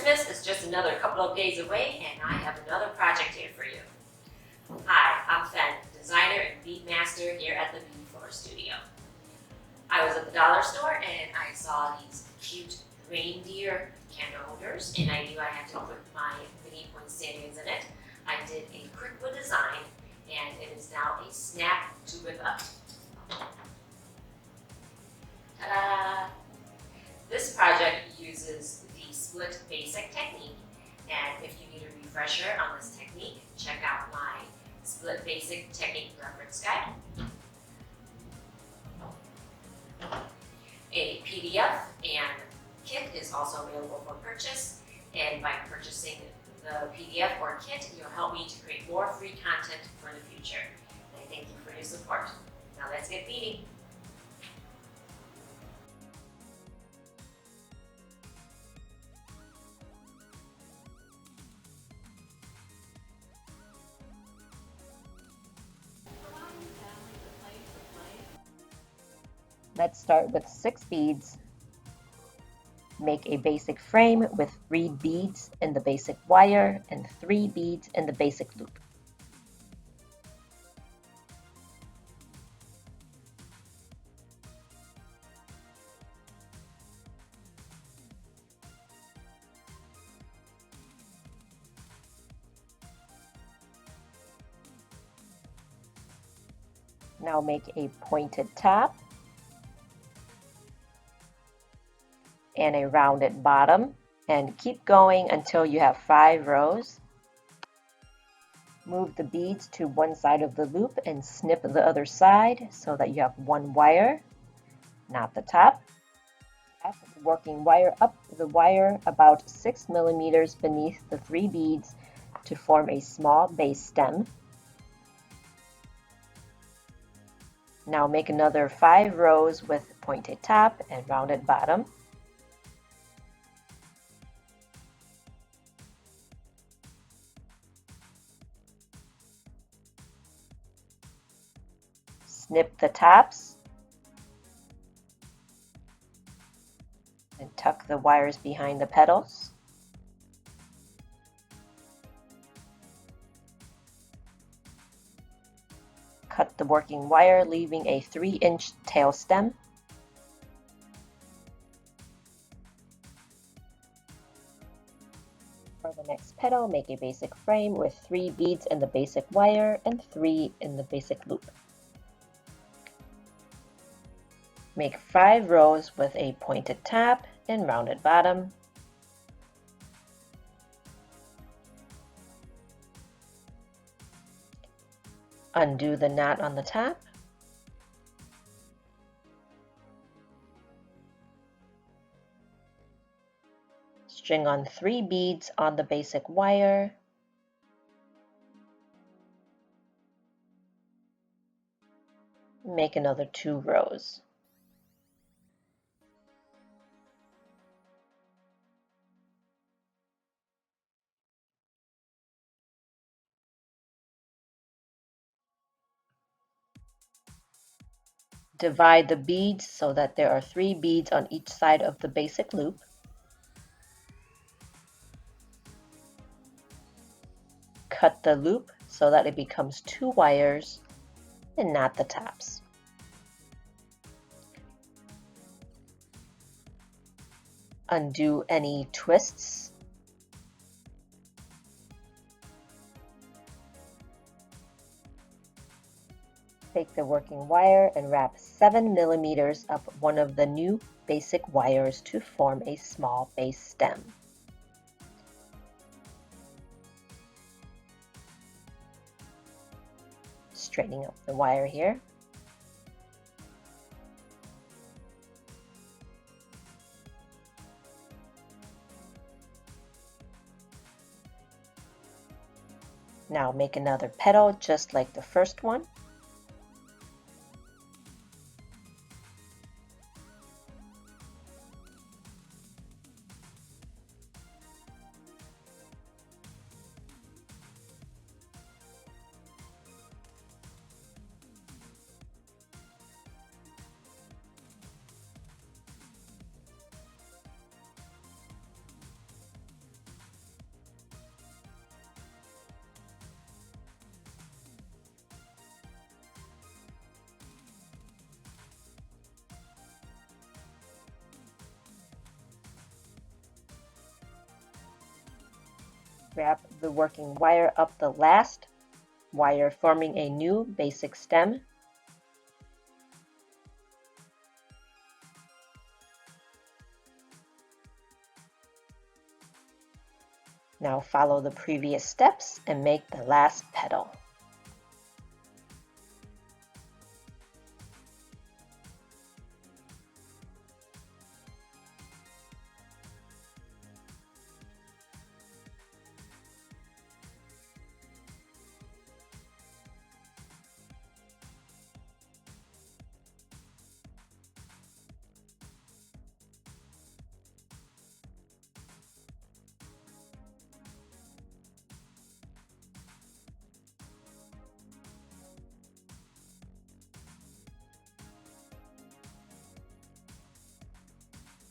Christmas is just another couple of days away, and I have another project here for you. Hi, I'm Fen, designer and bead master here at the Bead Floor Studio. I was at the dollar store and I saw these cute reindeer candle holders, and I knew I had to put my mini poinsettias in it. I did a quick design, and it is now a snap to rip up. Ta-da! This project uses the split basic technique, and if you need a refresher on this technique, check out my split basic technique reference guide. A PDF and kit is also available for purchase, and by purchasing the PDF or kit, you'll help me to create more free content for the future. And I thank you for your support. Now let's get beading. Let's start with 6 beads. Make a basic frame with 3 beads in the basic wire and 3 beads in the basic loop. Now make a pointed top and a rounded bottom, and keep going until you have 5 rows. Move the beads to one side of the loop and snip the other side so that you have 1 wire, not the top. Wrap the working wire up the wire about 6 millimeters beneath the 3 beads to form a small base stem. Now make another 5 rows with pointed top and rounded bottom. Snip the tops and tuck the wires behind the petals. Cut the working wire, leaving a 3-inch tail stem. For the next petal, make a basic frame with 3 beads in the basic wire and 3 in the basic loop. Make 5 rows with a pointed top and rounded bottom. Undo the knot on the top. String on 3 beads on the basic wire. Make another 2 rows. Divide the beads so that there are 3 beads on each side of the basic loop. Cut the loop so that it becomes 2 wires and not the tops. Undo any twists. Take the working wire and wrap 7 millimeters up one of the new basic wires to form a small base stem. Straightening up the wire here. Now make another petal just like the first one. Wrap the working wire up the last wire, forming a new basic stem. Now follow the previous steps and make the last petal.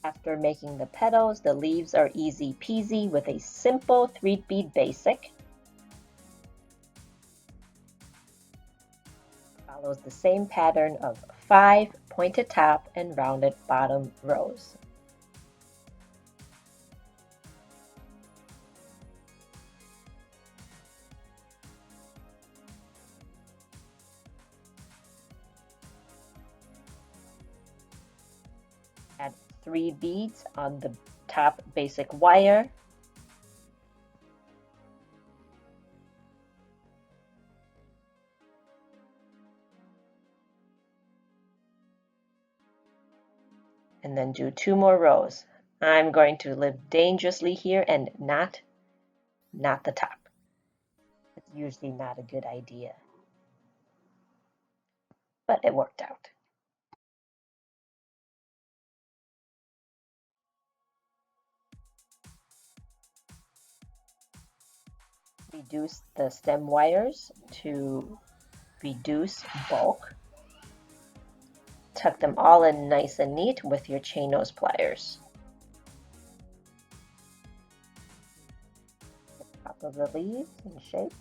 After making the petals, the leaves are easy peasy with a simple 3-bead basic. Follows the same pattern of 5 pointed top and rounded bottom rows. Add 3 beads on the top basic wire. And then do 2 more rows. I'm going to live dangerously here and not the top. It's usually not a good idea, but it worked out. Reduce the stem wires to reduce bulk. Tuck them all in nice and neat with your chain nose pliers. Top of the leaves in shape.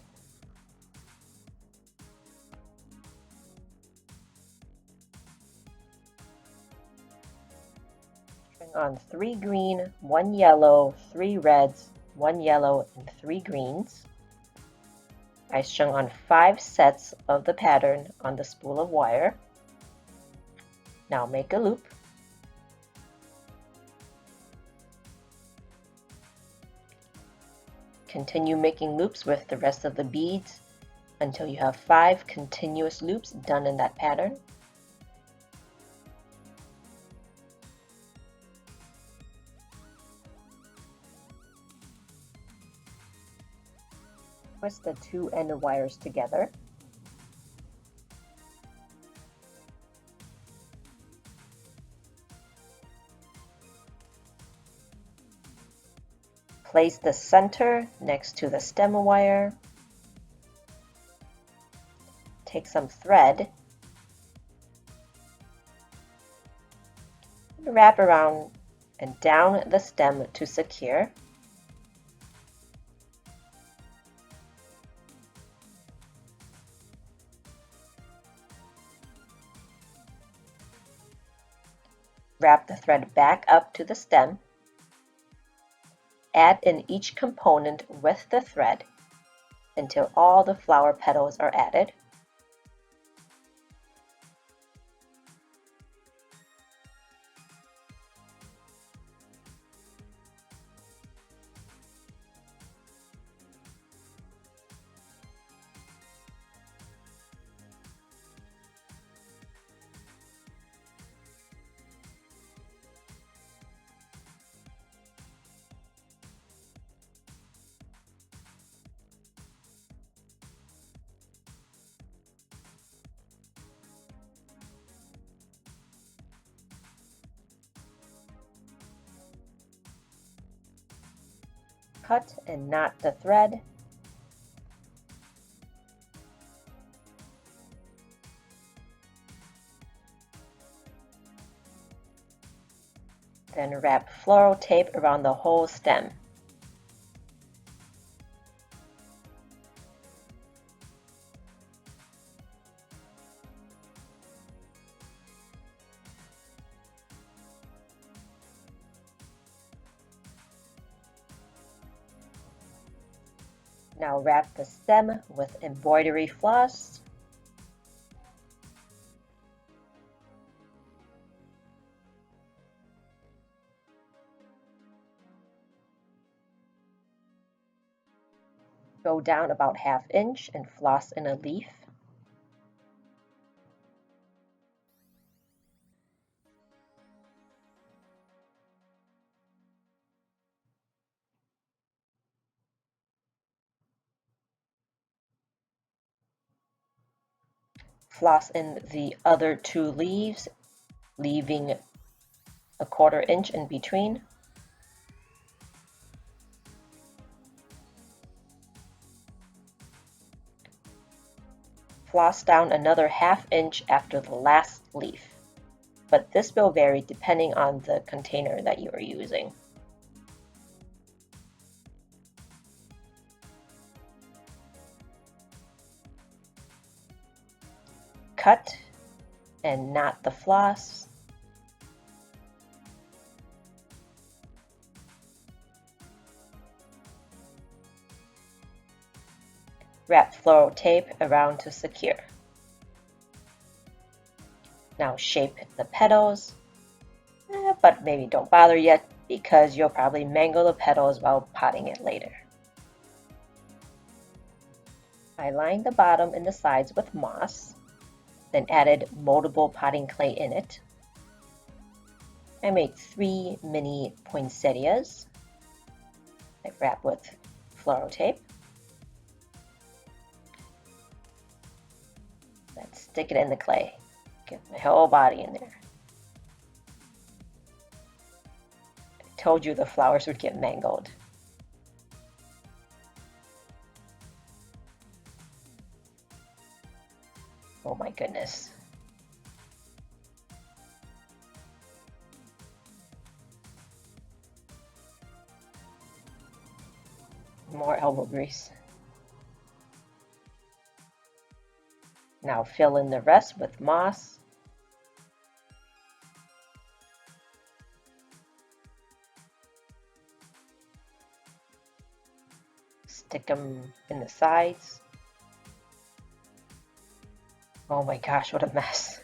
String on 3 green, 1 yellow, 3 reds, 1 yellow, and 3 greens. I strung on 5 sets of the pattern on the spool of wire. Now make a loop. Continue making loops with the rest of the beads until you have 5 continuous loops done in that pattern. Twist the 2 end wires together. Place the center next to the stem wire. Take some thread and wrap around and down the stem to secure. Wrap the thread back up to the stem. Add in each component with the thread until all the flower petals are added. Cut and knot the thread. Then wrap floral tape around the whole stem. Now wrap the stem with embroidery floss. Go down about 1/2 inch and floss in a leaf. Floss in the other 2 leaves, leaving a 1/4 inch in between. Floss down another 1/2 inch after the last leaf, but this will vary depending on the container that you are using. Cut and knot the floss. Wrap floral tape around to secure. Now shape the petals, but maybe don't bother yet because you'll probably mangle the petals while potting it later. I lined the bottom and the sides with moss, then added moldable potting clay in it. I made 3 mini poinsettias. I wrap with floral tape. Then stick it in the clay. Get my whole body in there. I told you the flowers would get mangled. Oh my goodness. More elbow grease. Now fill in the rest with moss. Stick them in the sides. Oh my gosh, what a mess.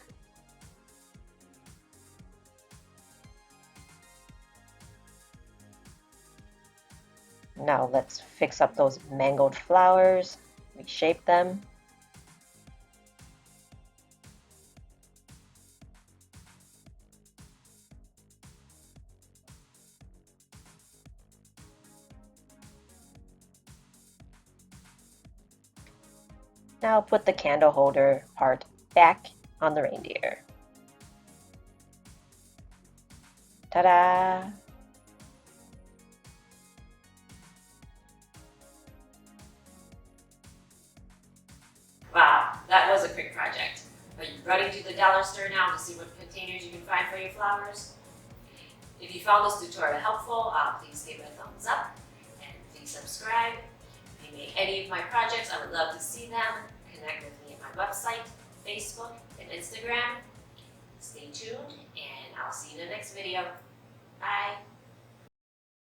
Now let's fix up those mangled flowers, reshape them. Now put the candle holder part back on the reindeer. Ta-da! Wow, that was a quick project. Are you running to the dollar store now to see what containers you can find for your flowers? If you found this tutorial helpful, please give it a thumbs up and please subscribe. If you made any of my projects, I would love to see them. Connect with me at my website, Facebook, and Instagram. Stay tuned, and I'll see you in the next video. Bye.